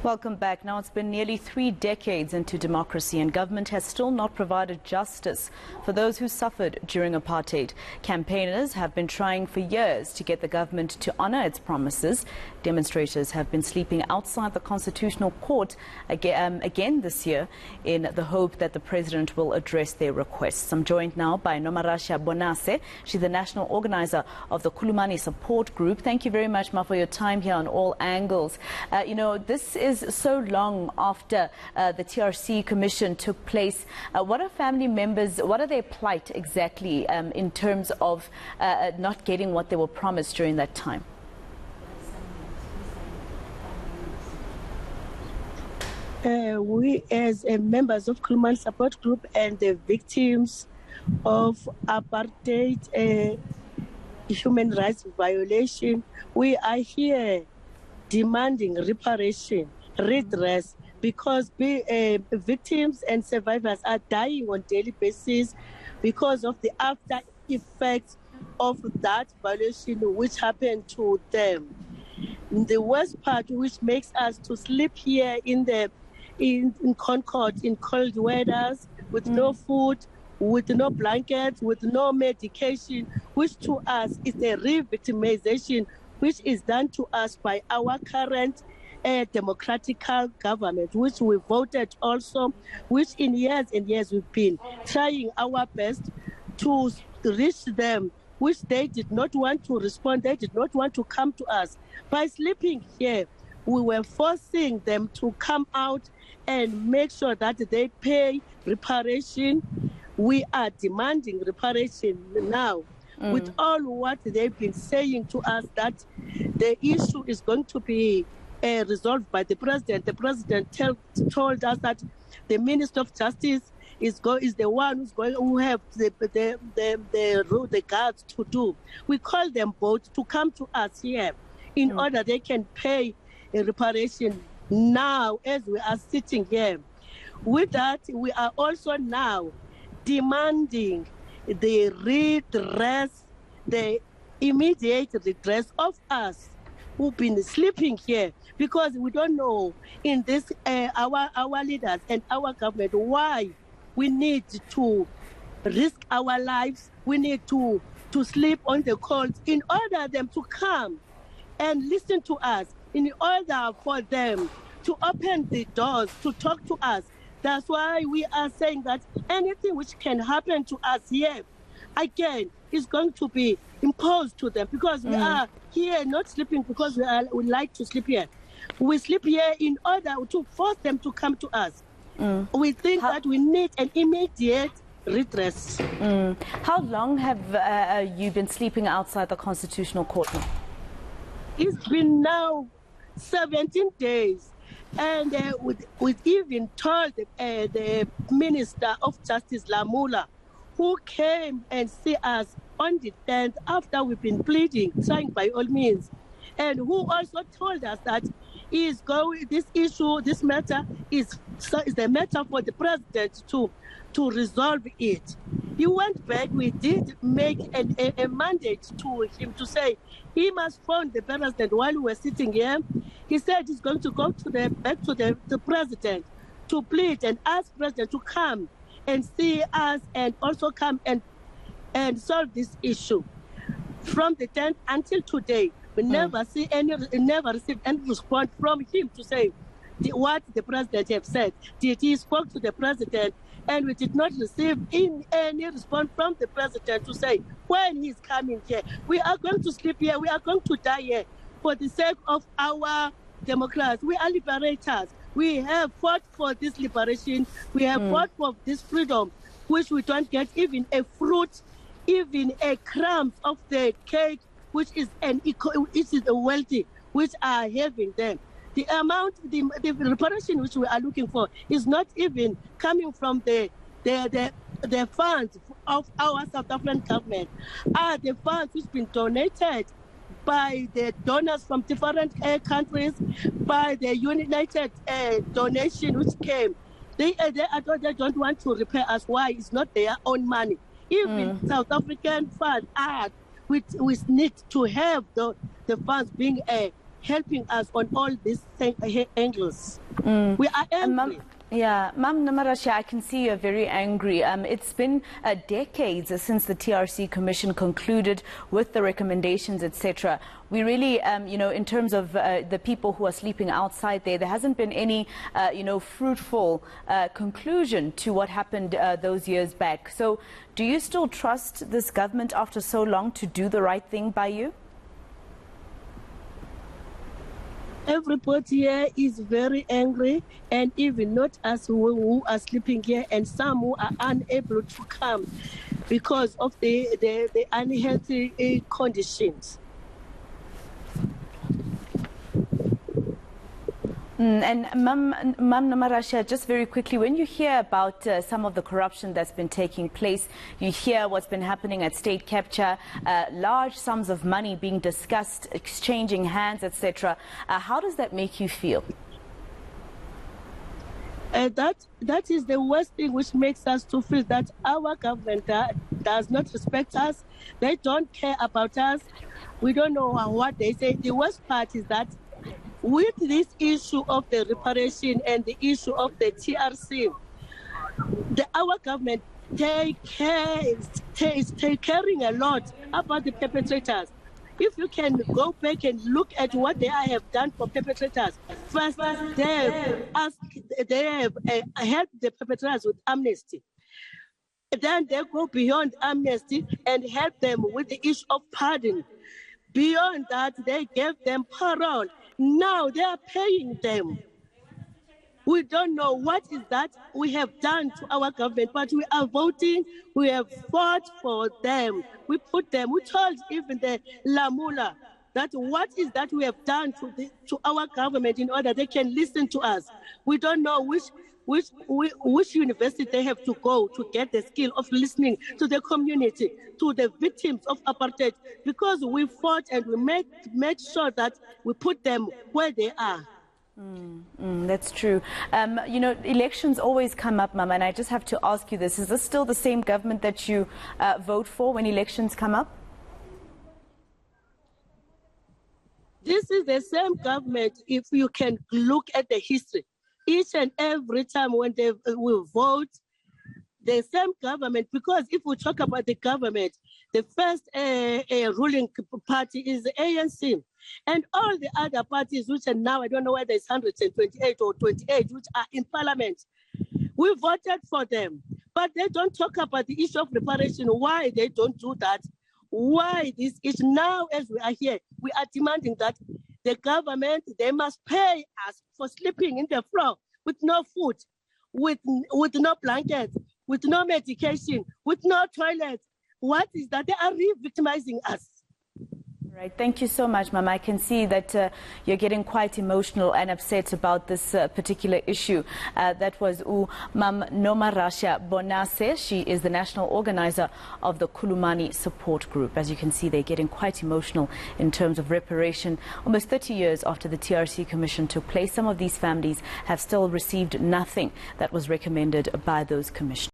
Welcome back. Now, it's been nearly 3 decades into democracy and government has still not provided justice for those who suffered during apartheid. Campaigners have been trying for years to get the government to honour its promises. Demonstrators have been sleeping outside the Constitutional Court again this year in the hope that the president will address their requests. I'm joined now by Nomarussia Bonase. She's the national organiser of the Khulumani Support Group. Thank you very much, Ma, for your time here on All Angles. This is so long after the TRC commission took place. What are family members, what are their plight exactly in terms of not getting what they were promised during that time? We as members of Khulumani Support Group and the victims of apartheid human rights violation, we are here demanding reparation, redress, because victims and survivors are dying on a daily basis because of the after effects of that violation which happened to them. The worst part, which makes us to sleep here in Concord in cold weathers with no food, with no blankets, with no medication, which to us is a re-victimization, which is done to us by our current democratic government, which we voted also, which in years and years we've been trying our best to reach them, which they did not want to respond, they did not want to come to us. By sleeping here, we were forcing them to come out and make sure that they pay reparation. We are demanding reparation now. With all what they've been saying to us, that the issue is going to be resolved by the president. The president told us that the Minister of Justice is the one who have the guards to do. We call them both to come to us here in order they can pay a reparation now as we are sitting here. With that, we are also now demanding the redress, the immediate redress of us who've been sleeping here, because we don't know in this our leaders and our government why we need to risk our lives. We need to sleep on the cold in order them to come and listen to us, in order for them to open the doors to talk to us. That's why we are saying that anything which can happen to us here, again, is going to be imposed to them, because we are here not sleeping because we like to sleep here. We sleep here in order to force them to come to us. We think that we need an immediate redress. How long have you been sleeping outside the Constitutional Court now? It's been now 17 days. And we even told the Minister of Justice, Lamula, who came and see us on the 10th after we've been pleading, trying by all means, and who also told us that this issue, this matter is the matter for the president to resolve it. He went back. We did make a mandate to him to say he must phone the president while we were sitting here. He said he's going to go back to the president to plead and ask president to come and see us and also come and solve this issue. From the 10th until today, we never received any response from him to say what the president have said. He spoke to the president, and we did not receive any response from the president to say when he's coming here. We are going to sleep here. We are going to die here for the sake of our democrats. We are liberators. We have fought for this liberation. We have fought for this freedom, which we don't get even a fruit, even a crumb of the cake, which is a wealthy, which are having them. The amount, the reparation which we are looking for is not even coming from the funds of our South African government. Are the funds which have been donated by the donors from different countries, by the United donation which came. They don't want to repay us. Why? It's not their own money. Even South African funds are, we need to have the funds being helping us on all these angles. We are angry. Ma'am Nomarussia, I can see you're very angry. It's been decades since the TRC Commission concluded with the recommendations, etc. We really, in terms of the people who are sleeping outside there hasn't been any, fruitful conclusion to what happened those years back. So do you still trust this government after so long to do the right thing by you? Everybody here is very angry, and even not us who are sleeping here, and some who are unable to come because of the unhealthy conditions. And Ma'am Nomarussia, just very quickly, when you hear about some of the corruption that's been taking place, you hear what's been happening at state capture, large sums of money being discussed, exchanging hands, etc. How does that make you feel? That is the worst thing, which makes us to feel that our government does not respect us. They don't care about us. We don't know what they say. The worst part is that with this issue of the reparation and the issue of the TRC, our government is caring a lot about the perpetrators. If you can go back and look at what they have done for perpetrators, first they have helped the perpetrators with amnesty. Then they go beyond amnesty and help them with the issue of pardon. Beyond that, they gave them parole. Now they are paying them. We don't know what is that we have done to our government, but we are voting. We have fought for them. We put them. We told even the Lamula that what is that we have done to our government in order they can listen to us. We don't know which university they have to go to get the skill of listening to the community, to the victims of apartheid, because we fought and we made sure that we put them where they are. That's true. Elections always come up, Mama, and I just have to ask you this. Is this still the same government that you vote for when elections come up? This is the same government, if you can look at the history. Each and every time when they will vote, the same government, because if we talk about the government, the first ruling party is the ANC. And all the other parties, which are now, I don't know whether it's 128 or 28, which are in parliament, we voted for them. But they don't talk about the issue of reparation, why they don't do that. Why this is now, as we are here, we are demanding that the government, they must pay us for sleeping in the floor with no food, with no blankets, with no medication, with no toilet. What is that? They are re-victimizing us. Right. Thank you so much, Mama. I can see that you're getting quite emotional and upset about this particular issue. That was Ma'am Nomarussia Bonase. She is the national organizer of the Khulumani Support Group. As you can see, they're getting quite emotional in terms of reparation. Almost 30 years after the TRC Commission took place, some of these families have still received nothing that was recommended by those commissioners.